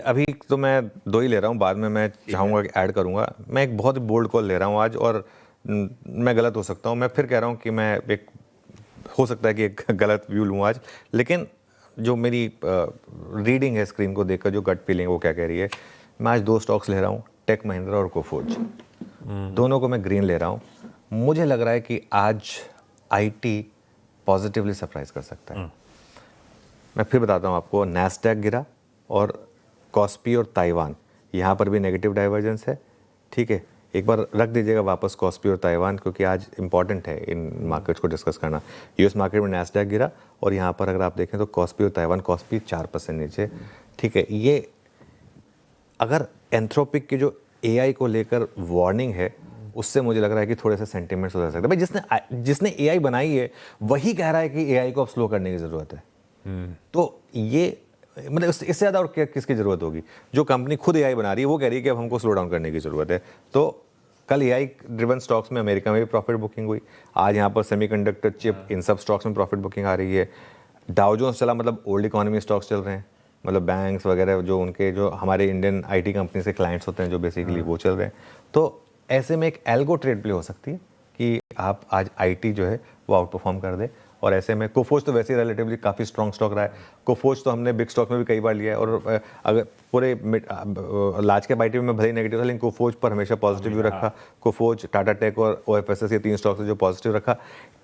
अभी तो मैं दो ही ले रहा हूँ, बाद में मैं चाहूँगा कि ऐड करूँगा। मैं एक बहुत ही बोल्ड कॉल ले रहा हूँ आज, और मैं गलत हो सकता हूँ। मैं फिर कह रहा हूँ कि मैं एक हो सकता है कि एक गलत व्यू लूँ आज, लेकिन जो मेरी रीडिंग है स्क्रीन को देखकर, जो गट फीलिंग वो क्या कह रही है, मैं आज दो स्टॉक्स ले रहा हूँ, टेक महिंद्रा और कोफोर्ज। दोनों को मैं ग्रीन ले रहा हूँ। मुझे लग रहा है कि आज आईटी पॉजिटिवली सरप्राइज कर सकता है। मैं फिर बताता हूँ आपको, नैस्डैक गिरा और कॉस्पी और ताइवान, यहाँ पर भी नेगेटिव डाइवर्जेंस है। ठीक है, एक बार रख दीजिएगा वापस कॉस्पी और ताइवान, क्योंकि आज इंपॉर्टेंट है इन मार्केट्स को डिस्कस करना। यूएस मार्केट में नैस्डैक गिरा, और यहाँ पर अगर आप देखें तो कॉस्पी और ताइवान, कॉस्पी 4% नीचे। ठीक है, ये अगर एंथ्रोपिक की जो एआई को लेकर वार्निंग है, उससे मुझे लग रहा है कि थोड़े से सेंटिमेंट्स हो सकते हैं। भाई जिसने एआई बनाई है वही कह रहा है कि एआई को अब स्लो करने की ज़रूरत है। तो ये मतलब इससे ज़्यादा और किसकी ज़रूरत होगी? जो कंपनी खुद एआई बना रही है वो कह रही है कि अब हमको स्लो डाउन करने की ज़रूरत है। तो कल एआई ड्रिवन स्टॉक्स में अमेरिका में भी प्रॉफिट बुकिंग हुई। आज यहाँ पर सेमीकंडक्टर, चिप, इन सब स्टॉक्स में प्रॉफिट बुकिंग आ रही है। डाउ जोन्स चला, मतलब ओल्ड इकोनॉमी स्टॉक्स चल रहे हैं, मतलब बैंक्स वगैरह जो उनके जो हमारे इंडियन आईटी कंपनी से क्लाइंट्स होते हैं जो बेसिकली वो चल रहे हैं। तो ऐसे में एक एल्गो ट्रेड प्ले हो सकती है कि आप आज आईटी जो है वो आउट परफॉर्म कर दे। और ऐसे में कोफोर्ज तो वैसे ही रिलेटिवली काफ़ी स्ट्रॉन्ग स्टॉक रहा है। कोफोर्ज तो हमने बिग स्टॉक में भी कई बार लिया है, और अगर पूरे लार्ज कैप आईटी में भले ही नेगेटिव था, लेकिन कोफोर्ज पर हमेशा पॉजिटिव व्यू रखा। कोफोर्ज, टाटा टेक और ओएफएसएस, ये तीन स्टॉक्स जो पॉजिटिव रखा।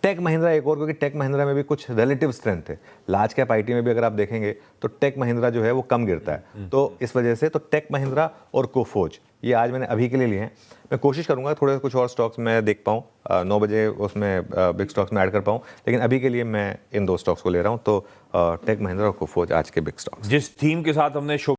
टेक महिंद्रा एक और, क्योंकि टेक महिंद्रा में भी कुछ रिलेटिव स्ट्रेंथ है। लार्ज कैप आईटी में भी अगर आप देखेंगे तो टेक महिंद्रा जो है वो कम गिरता है। तो इस वजह से तो टेक महिंद्रा और कोफोर्ज ये आज मैंने अभी के लिए लिए हैं। मैं कोशिश करूंगा थोड़े कुछ और स्टॉक्स मैं देख पाऊँ, 9 बजे उसमें बिग स्टॉक्स में ऐड कर पाऊँ, लेकिन अभी के लिए मैं इन दो स्टॉक्स को ले रहा हूँ। तो टेक महिंद्रा और कोफोर्ज आज के बिग स्टॉक्स। जिस थीम के साथ हमने शो